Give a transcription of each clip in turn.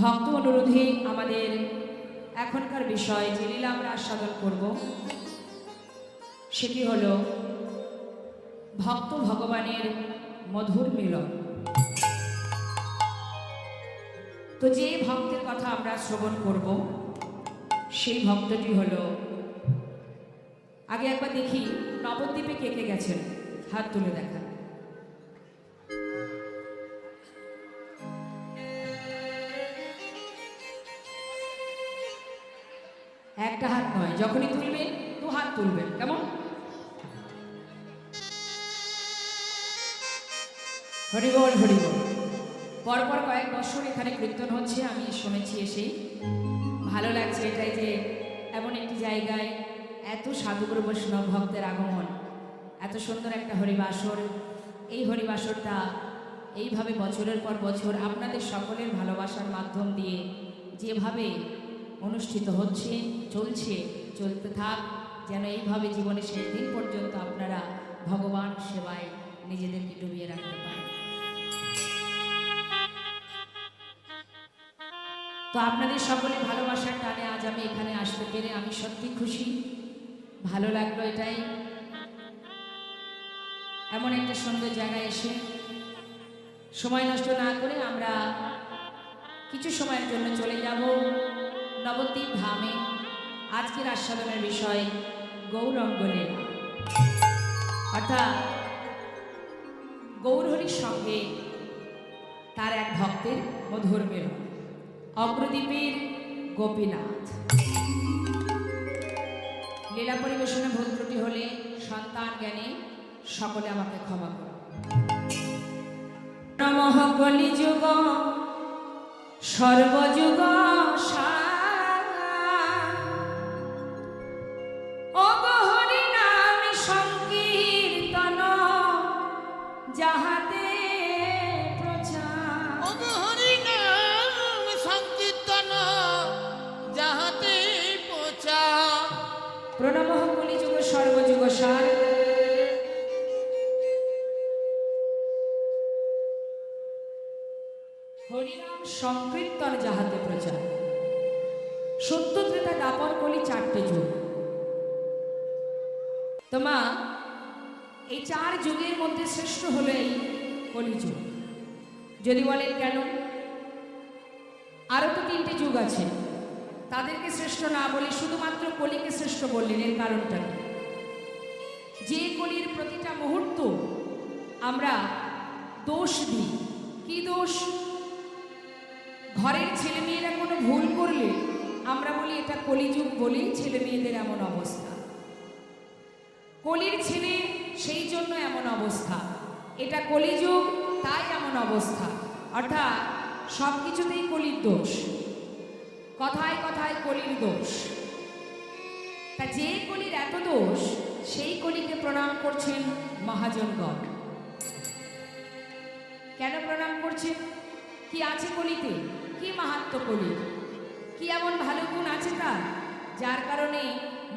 ভক্ত অনুরোধে আমাদের এখনকার বিষয় যে লীলা আমরা আস্বাদন করব সেটি হল ভক্ত ভগবানের মধুর মিলন। তো যে ভক্তের কথা আমরা শ্রবণ করব সেই ভক্তটি হল, আগে একবার দেখি নবদ্বীপে কে কে গেছেন, হাত তুলে দেখা। একটা হাত নয়, যখনই তুলবেন দু হাত তুলবেন, কেমন? হরিবল হরিবল। পরপর কয়েক বছর এখানে কীর্তন হচ্ছে, আমি শুনেছি, এসেই ভালো লাগছে। এটাই যে এমন একটি জায়গায় এত সাধুগুরু বৈষ্ণব ভক্তের আগমন, এত সুন্দর একটা হরিবাসর। এই হরিবাসরটা এইভাবে বছরের পর বছর আপনাদের সকলের ভালোবাসার মাধ্যম দিয়ে যেভাবে অনুষ্ঠিত হচ্ছে, চলছে, চলতে থাক, যেন এইভাবে জীবনে শেষ দিন পর্যন্ত আপনারা ভগবান সেবায় নিজেদেরকে ডুবিয়ে রাখতে পারেন। তো আপনাদের সকলে ভালোবাসার টানে আজ আমি এখানে আসতে পেরে আমি সত্যি খুশি, ভালো লাগলো। এটাই এমন একটা সুন্দর জায়গায় এসে সময় নষ্ট না করে আমরা কিছু সময়ের জন্য চলে যাব নবদ্বীপ ধামে। আজকের আস্বাদনের বিষয় গৌরাঙ্গ লীলা, অর্থাৎ গৌরহরির সঙ্গে তার এক ভক্তের মধুর মিলন। অগ্রদ্বীপের গোপীনাথ। লীলা পরিবেশনে ভুল ত্রুটি হলে সন্তান জ্ঞানে সকলে আমাকে ক্ষমা করো। নমঃ কলিযুগ সর্বযুগ যাহাতে প্রণমঃ কলিযুগ সর্বযুগ সার। হরিনাম সংকীর্তন যাহাতে প্রচার। সত্য ত্রেতা দাপর কলি চারটে যুগ। তোমা এই চার যুগের মধ্যে শ্রেষ্ঠ হলো এই কলিযুগ। যদি বলেন কেন, আরো তো তিনটে যুগ আছে, তাদেরকে শ্রেষ্ঠ না বলে শুধুমাত্র কলিকে শ্রেষ্ঠ বললেন। এর কারণটা যে কলির প্রতিটা মুহূর্ত আমরা দোষ দিই। কি দোষ? ঘরের ছেলে মেয়েরা কোনো ভুল করলে আমরা বলি এটা কলিযুগ, বলেই ছেলে মেয়েদের এমন অবস্থা। কলির ছেলে সেই জন্য এমন অবস্থা, এটা কলিযুগ তাই এমন অবস্থা। অর্থাৎ সব কিছুতেই কলির দোষ, কথায় কথায় কলির দোষ। তা যে কলির এত দোষ, সেই কলিকে প্রণাম করছেন মহাজনগণ। কেন প্রণাম করছেন? কি আছে কলিতে? কি মাহাত্ম্য কলির? কি এমন ভালো গুণ আছে তার, যার কারণে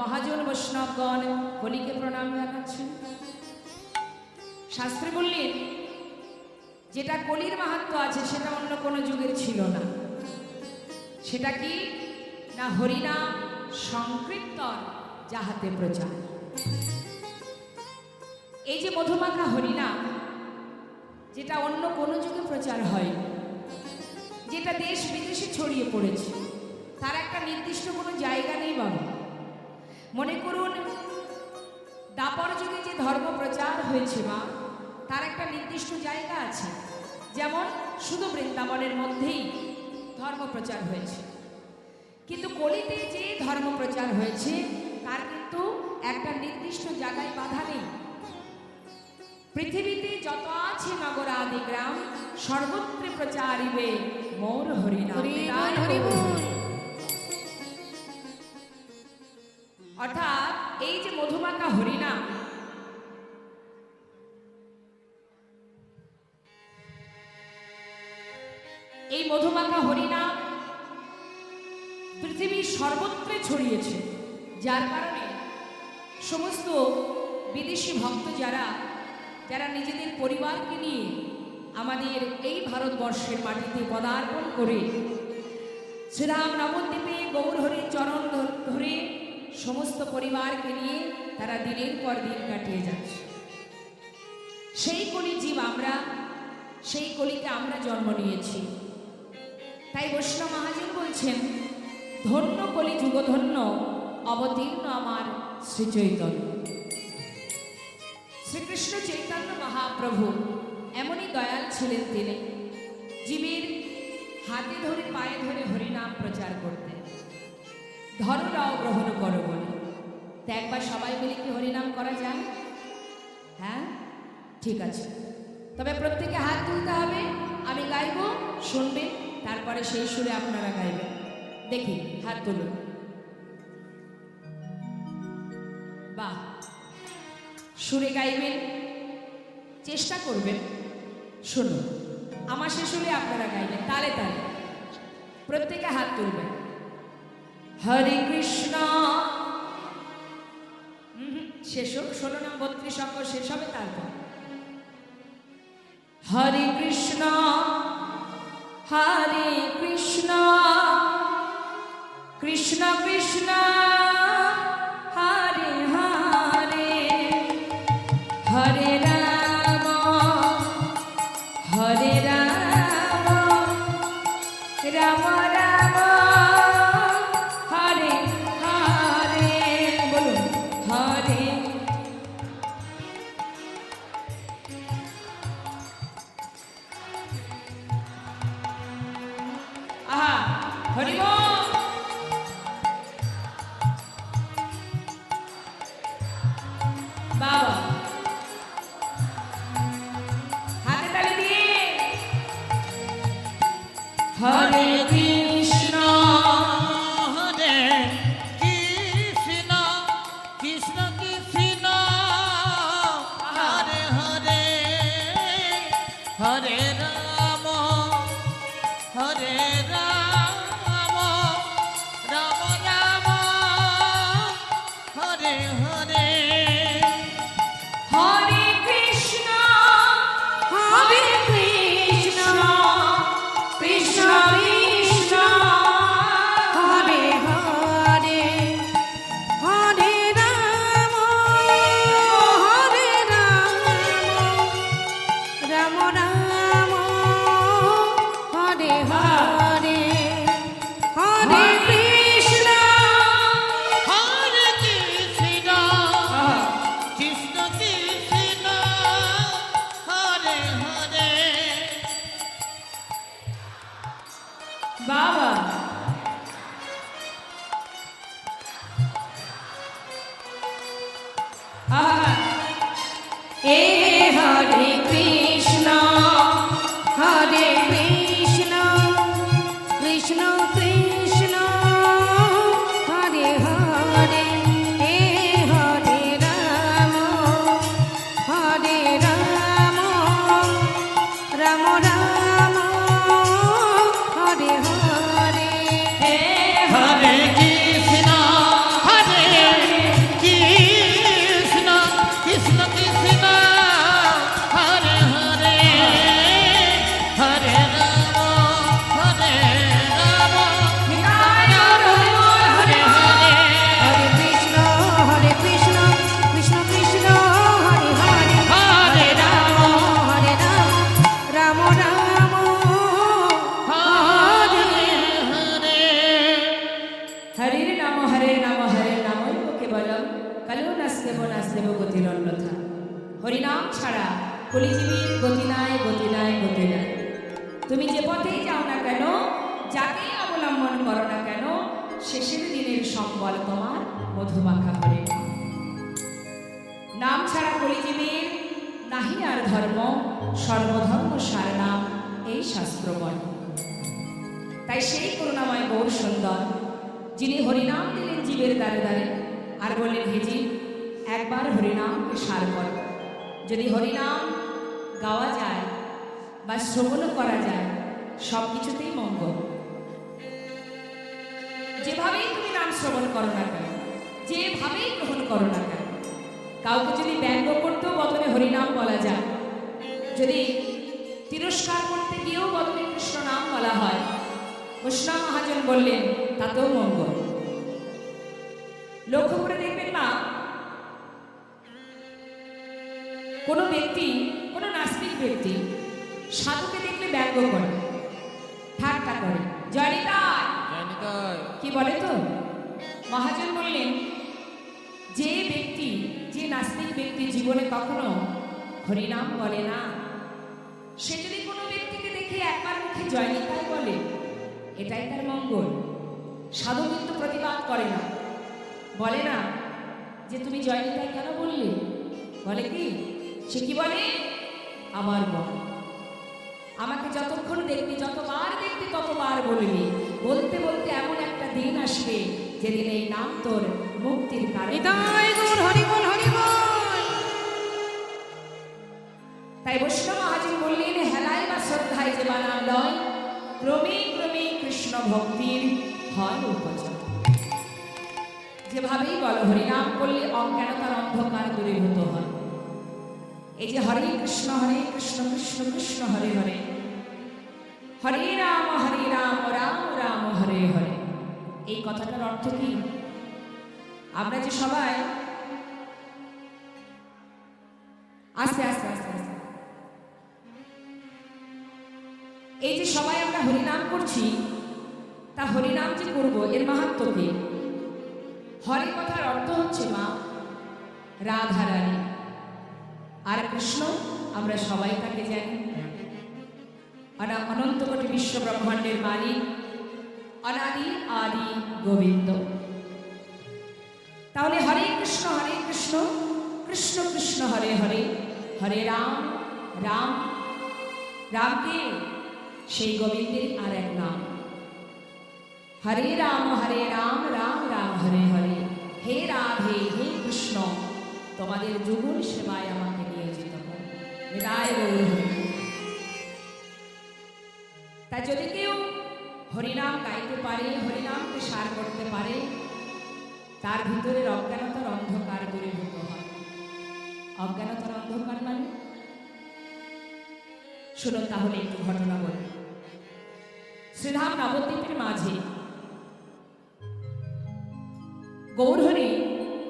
মহাজন বৈষ্ণবগণ কলিকে প্রণাম জানাচ্ছেন? শাস্ত্রে বললেন যেটা কলির মাহাত্ম্য আছে সেটা অন্য কোনো যুগের ছিল না। সেটা কি না? হরিনাম সংকীর্তন যাহাতে প্রচার। এই যে মধুমাখা হরিনাম, যেটা অন্য কোনো যুগে প্রচার হয়, যেটা দেশ বিদেশে ছড়িয়ে পড়েছে, তার একটা নির্দিষ্ট কোনো জায়গা নেই বাবা। মনে করুন দাপর যুগে যে ধর্ম প্রচার হয়েছে মা, তার একটা নির্দিষ্ট জায়গা আছে। যেমন শুধু বৃন্দাবনের মধ্যেই ধর্ম প্রচার হয়েছে, কিন্তু কলিতে যে ধর্ম প্রচার হয়েছে তার কিন্তু একটা নির্দিষ্ট জায়গায় বাধা নেই। পৃথিবীতে যত আছে নগর আদি গ্রাম, সর্বত্র প্রচারিবে মোর হরিনাম। অর্থাৎ এই যে মধুমাখা হরিনাম, এই মধুমাখা হরিনাম পৃথিবীর সর্বত্রে ছড়িয়েছে, যার কারণে সমস্ত বিদেশি ভক্ত যারা যারা নিজেদের পরিবারকে নিয়ে আমাদের এই ভারতবর্ষের মাটিতে পদার্পণ করে শ্রীরাম নবদ্বীপে গৌর হরির চরণ ধরে সমস্ত পরিবারকে নিয়ে তারা দিনের পর দিন কাটিয়ে যাচ্ছে। সেই কলি জীব আমরা, সেই কলিতে আমরা জন্ম নিয়েছি। তাই বৈষ্ণব মহাজন বলছেন, ধন্য কলি যুগধন্য অবতীর্ণ আমার শ্রী চৈতন্য। শ্রীকৃষ্ণ চৈতন্য মহাপ্রভু এমনই দয়াল ছিলেন, তিনি জীবের হাতে ধরে পায়ে ধরে হরিনাম প্রচার করতেন। ধরো নাও গ্রহণ করো বলে। তো একবার সবাই মিলে কি হরিনাম করা যায়? হ্যাঁ, ঠিক আছে। তবে প্রত্যেকে হাত তুলতে হবে, আমি গাইব, শুনবেন, তারপরে সেই সুরে আপনারা গাইবেন। দেখি, হাত তুলুন। বাহ, সুরে গাইবেন, চেষ্টা করবেন। শুনুন, আমার সে সুরে আপনারা গাইবেন, তালে তালে প্রত্যেকে হাত তুলবেন। হরে কৃষ্ণ, শেষ হোক, 16 নাম 32 অঙ্ক শেষ হবে, তারপর হরে কৃষ্ণ হরে কৃষ্ণ কৃষ্ণ কৃষ্ণ হরে হরে, হরে রাম হরে রাম, রাম রাম হরে হরে। বলুন, হরে আহা, হরি বল। বাবা হাতে তালি দিয়ে হরে কৃষ্ণ হরে কৃষ্ণ কৃষ্ণ কৃষ্ণ হরে হরে, হরে রাম হরে রাম, রাম রাম হরে হরে। হরে কৃষ্ণ হরে কৃষ্ণ কৃষ্ণ কৃষ্ণ হরে হরে, হরে রাম হরে রাম, রাম রাম হরে হরে, হরে কৃষ্ণ হরে কৃষ্ণ কৃষ্ণ কৃষ্ণ হরে হরে। বাবা আহা, এ হরে কৃষ্ণ হরে কৃষ্ণ কৃষ্ণ কৃষ্ণ হরে হরে, এ হরে রাম হরে রাম, রাম রাম হরে হরে, হে হরে কৃষ্ণ হরে কৃষ্ণ কৃষ্ণ কৃষ্ণ হরে হরে, হরে রাম হরে রাম, হরে হরে। হরে কৃষ্ণ কৃষ্ণ কৃষ্ণ হরে হরে, হরে রাম হরে রাম, রাম রাম হরে হরে। হরে নাম নামৈব কেবলম কালো নাস্তেব নাস্তেব গতিরন্যথা। হরিনাম ছাড়া কলিজীবীর গতি নাই, গতি নাই, গতি নাই। তুমি যে পথেই যাও না কেন, যাকেই অবলম্বন করো না কেন, শেষের দিনের সম্বল তোমার মধুমাখা হরে নাম। নাম ছাড়া কলিজীবীর নাহি আর ধর্ম, সর্বধর্ম সার নাম, এই শাস্ত্র বলে। তাই সেই করুণাময় গৌর সুন্দর, যিনি হরিনাম দিলেন জীবের দ্বারে দ্বারে, আর বললেন, হে জীব, একবার হরিনামকে সার কর। যদি হরিনাম গাওয়া যায় বা শ্রবণ করা যায়, সব কিছুতেই মঙ্গল। যেভাবেই তুমি নাম শ্রবণ করো না কেন, যেভাবেই গ্রহণ করো না কেন, কাউকে যদি ব্যঙ্গ করতেও বদলে হরিনাম বলা যায়, যদি তিরস্কার করতে গিয়েও বদলে কৃষ্ণ নাম বলা হয়, কৃষ্ণা মহাজন বললেন তাতেও মঙ্গল। লক্ষ্য করে দেখবেন মা, কোনো ব্যক্তি, কোনো নাস্তিক ব্যক্তি সাধুকে দেখলে ব্যঙ্গ করে, ঠাট্টা করে, জয় নিতাই কি বলে তো। মহাজন বললেন যে ব্যক্তি, যে নাস্তিক ব্যক্তি জীবনে কখনো হরিনাম বলে না, সে যদি কোনো ব্যক্তিকে দেখে একবার মুখে জয় নিতাই বলে, এটাই তার মঙ্গল। সাধু কিন্তু প্রতিবাদ করে না, বলে না যে তুমি জয় নিতাই কেন বললে, বলে কি, সে কি বলে, আমার বল, আমাকে যতক্ষণ দেখবি, যতবার দেখবি ততবার বলবি, বলতে বলতে এমন একটা দিন আসবে যেদিন এই নাম তোর মুক্তির কারণ। নিতাই গৌর হরি বল হরি বল। তাই বৈষ্ণব মহাজন বললেন হেলায় বা শ্রদ্ধায় যে বানাম লয়, ক্রমে ক্রমে কৃষ্ণ ভক্তির হয় উপচার। যেভাবেই বলো হরিনাম করলে অজ্ঞানতার অন্ধকার দূরীভূত হয়। এই যে হরে কৃষ্ণ কৃষ্ণ কৃষ্ণ হরে হরে, হরে রাম রাম রাম হরে হরে, এই কথাটার অর্থ কি? আমরা যে সবাই আস্তে আস্তে আস্তে আস্তে এই যে সবাই আমরা হরিনাম করছি, তা হরিনাম যে করবো এর মাহাত্ম্য কি? হরি কথার অর্থ হচ্ছে মা রাধা রানী, আর কৃষ্ণ আমরা সবাই তাকে জানি অনন্ত কোটি বিশ্ব ব্রহ্মাণ্ডের মালিক, অনাদি আদি গোবিন্দ। তাহলে হরে কৃষ্ণ কৃষ্ণ কৃষ্ণ হরে হরে, হরে রাম রাম রামকে সেই গোবিন্দের আর এক নাম। হরে রাম রাম রাম হরে হরে, হে রাধে হে কৃষ্ণ তোমাদের যুগল সেবায় আমাকে নিয়োজিত করো। হৃদয় গৌর হরি। তা যদি কেউ হরিনাম গাইতে পারে, হরিনামকে সার করতে পারে, তার ভিতরের অজ্ঞানতার অন্ধকার দূরীভূত হয়। অজ্ঞানতার অন্ধকার মানে শুনুন তাহলে একটু ঘটনা বলি। শ্রীধাম নবদ্বীপের মাঝে গৌরহরি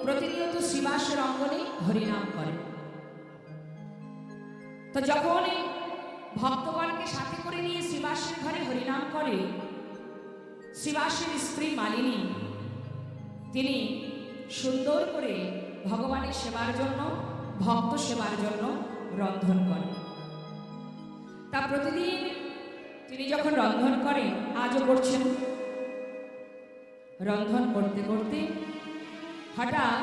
প্রতিনিয়ত শ্রীবাসের অঙ্গনে হরিনাম করেন। তো যখন ভক্তগণকে সাথে করে নিয়ে শ্রীবাসের ঘরে হরিনাম করে, শ্রীবাসের স্ত্রী মালিনী তিনি সুন্দর করে ভগবানের সেবার জন্য, ভক্ত সেবার জন্য রন্ধন করেন। তা প্রতিদিন তিনি যখন রন্ধন করেন, আজও করছেন, রন্ধন করতে করতে হঠাৎ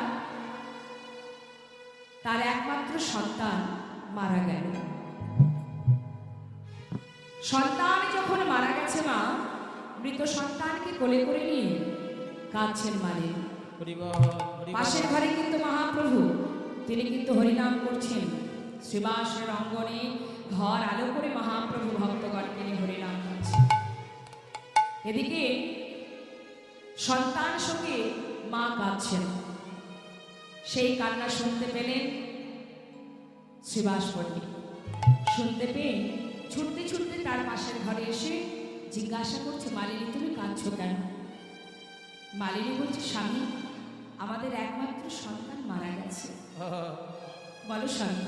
তার একমাত্র সন্তান মারা গেল। সন্তান যখন মারা গেছে, মা মৃত সন্তানকে কোলে করে নিয়ে কাঁদছেন মালিনী। পাশের ঘরে কিন্তু মহাপ্রভু তিনি কিন্তু হরিনাম করছেন, শ্রীবাসের অঙ্গনে ঘর আলো করে মহাপ্রভু ভক্তগণকে নিয়ে হরিনাম করছেন। এদিকে সন্তান সঙ্গে মা কাঁদছেন। সেই কান্না শুনতে পেলেন শ্রীবাস পণ্ডিত। শুনতে পেয়ে ছুটতে ছুটতে তার পাশের ঘরে এসে জিজ্ঞাসা করছে, মালিনী তুমি কাঁদছো কেন? মালিনী বলছে, স্বামী আমাদের একমাত্র সন্তান মারা গেছে। বলো স্বামী,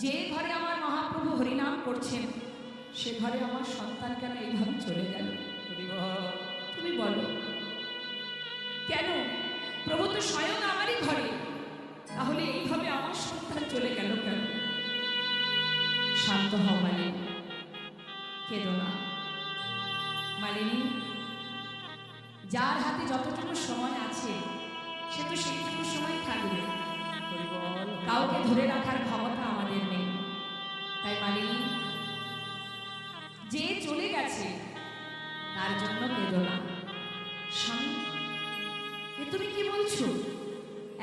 যে ঘরে আমার মহাপ্রভু হরিনাম করছেন সে ঘরে আমার সন্তান কেন এইভাবে চলে গেল? তুমি বলো কেন? প্রভু তো স্বয়ং আমারই ঘরে, তাহলে এইভাবে আমার সন্তান চলে গেল কেন? শান্ত হও মালিনী, কেঁদো না। মালিনী, যার হাতে যতটুকু সময় আছে সে তো সেইটুকু সময় থাকবে, কাউকে ধরে রাখার ক্ষমতা আমাদের নেই। তাই মালিনী, যে চলে গেছে তার জন্য কেঁদো না। স্বামী, তুমি কি বলছো?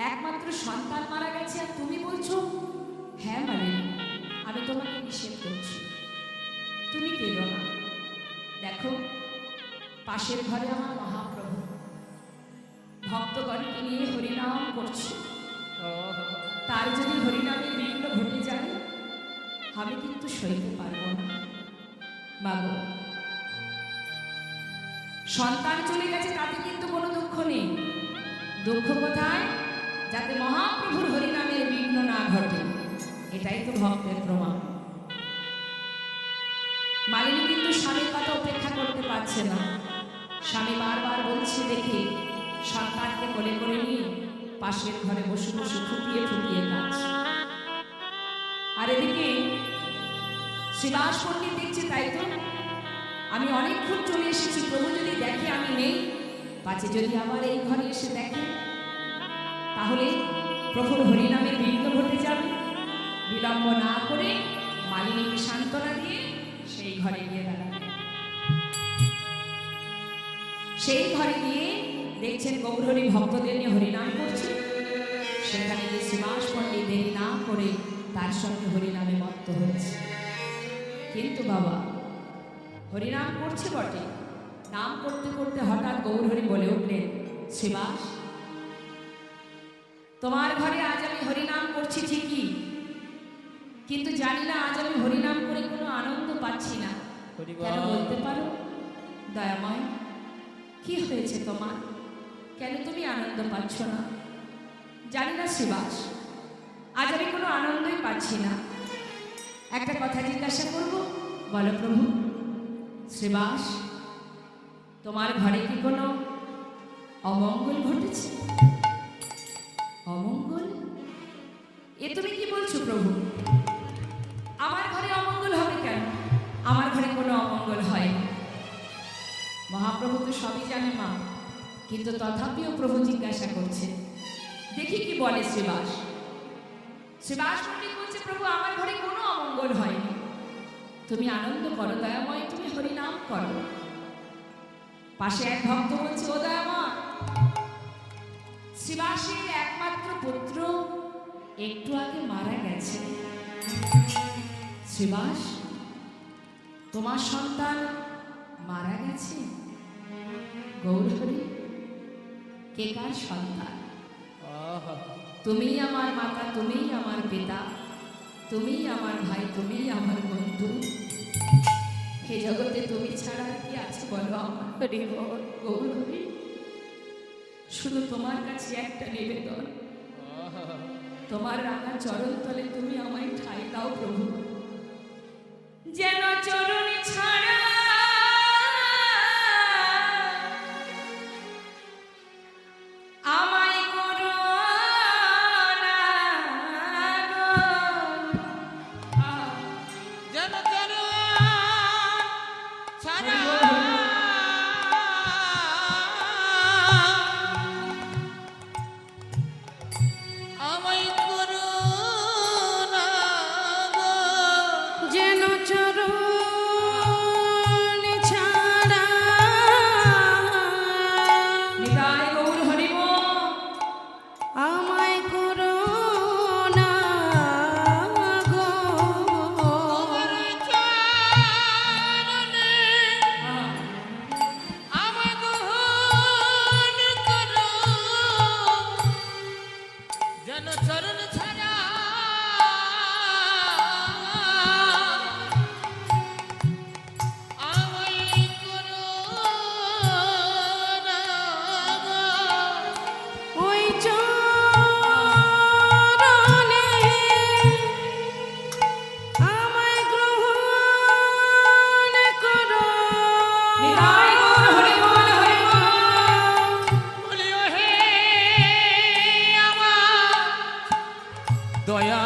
একমাত্র সন্তান মারা গেছে আর তুমি বলছো? হ্যাঁ মালিনী, আমি তোমাকে নিষেধ করছি, তুমি কেঁদো না। দেখো পাশের ঘরে আমার মহাপ্রভু ভক্তগণকে নিয়ে হরিনাম করছে, তার যদি হরিনামের বিঘ্ন ঘটে যায় আমি কিন্তু সইতে পারবো না। মাগো সন্তান চলে গেছে তাতে কিন্তু কোনো দুঃখ নেই। দুঃখ কোথায়? যাতে মহাপ্রভুর হরিনামের বিঘ্ন না ঘটে। এটাই তো ভক্তের প্রমাণ। মালিনী কিন্তু স্বামীর কথা উপেক্ষা করতে পারছে না। স্বামী বারবার বলছে দেখে সন্তানকে কোলে করে নিয়ে পাশের ঘরে বসে বসে ফুপিয়ে ফুপিয়ে কাঁদছে। আর এদিকে শ্রীবাস পণ্ডিত দেখছে তাই তো আমি অনেকক্ষণ চলে এসেছি, প্রভু যদি দেখে আমি নেই, পাছে যদি আবার এই ঘরে এসে দেখে, তাহলে প্রভুর হরিনামের বিঘ্ন ঘটে যাবে। বিলম্ব না করে মালিনীকে সান্ত্বনা দিয়ে সেই ঘরে গিয়ে দাঁড়াবে। সেই ঘরে গিয়ে দেখছেন গৌরহরি ভক্তদের নিয়ে হরিনাম করছে। সেখানে গিয়ে শ্রীবাস পণ্ডিত দেরি না করে তার সঙ্গে হরিনামে মত্ত হয়েছে। কিন্তু বাবা হরিনাম করছে বটে, নাম করতে করতে হঠাৎ গৌরহরি বলে উঠলেন, শ্রীবাস, তোমার ঘরে আজ আমি হরিনাম করছি ঠিকই, কিন্তু জানি না আজ আমি হরিনাম করে কোনো আনন্দ পাচ্ছি না। কেন বলতে পারো? দয়াময়, কি হয়েছে তোমার? কেন তুমি আনন্দ পাচ্ছ না? জানি না শ্রীবাস, আজ আমি কোনো আনন্দই পাচ্ছি না। একটা কথা জিজ্ঞাসা করব, বলো প্রভু। শ্রীবাস, তোমার ঘরে কি কোনো অমঙ্গল ঘটেছে? অমঙ্গল? এ তুমি কি বলছো প্রভু? আমার ঘরে অমঙ্গল হবে কেন? আমার ঘরে কোনো অমঙ্গল হয়নি। মহাপ্রভু তো সবই জানে মা, কিন্তু তথাপিও প্রভু জিজ্ঞাসা করছে, দেখি কি বলে শ্রীবাস। শ্রীবাস পণ্ডিত বলছে, প্রভু আমার ঘরে কোনো অমঙ্গল হয়নি। তুমি আনন্দ করো দয়াময়, তুমি হরিনাম করো। পাশে এক ভক্ত বলছে, ও দয়াময়, শ্রীবাসের একমাত্র পুত্র একটু আগে মারা গেছে। শ্রীবাস, তোমার সন্তান মারা গেছে? গৌরহরি, কে কার সন্তান? তুমিই আমার মাতা, তুমিই আমার পিতা, তুমিই আমার ভাই, তুমিই আমার বন্ধু। হে জগতে তুমি ছাড়া আর কি আছে বলো আমার? গৌরহরি, শুধু তোমার কাছে একটা নিবেদন, তোমার রাঙা চরণ তলে তুমি আমায় ঠাঁই দাও প্রভু, যেন চরণ ছাড়া আমায় করো না গো। যেন চরণ ছাড়া আমায় করো না গো। যেন চরণ ছাড়া নিতাই গৌর হরি বল। আমায় করো না গো। তোমার চরণে আমায় গ্রহণ করো, যেন চরণ ছাড়া আমায় করো না গো। ওই চরণে আমায় গ্রহণ করো। নিতাই গৌর হরি বল, হরি বল। বলিও হে আমার দয়া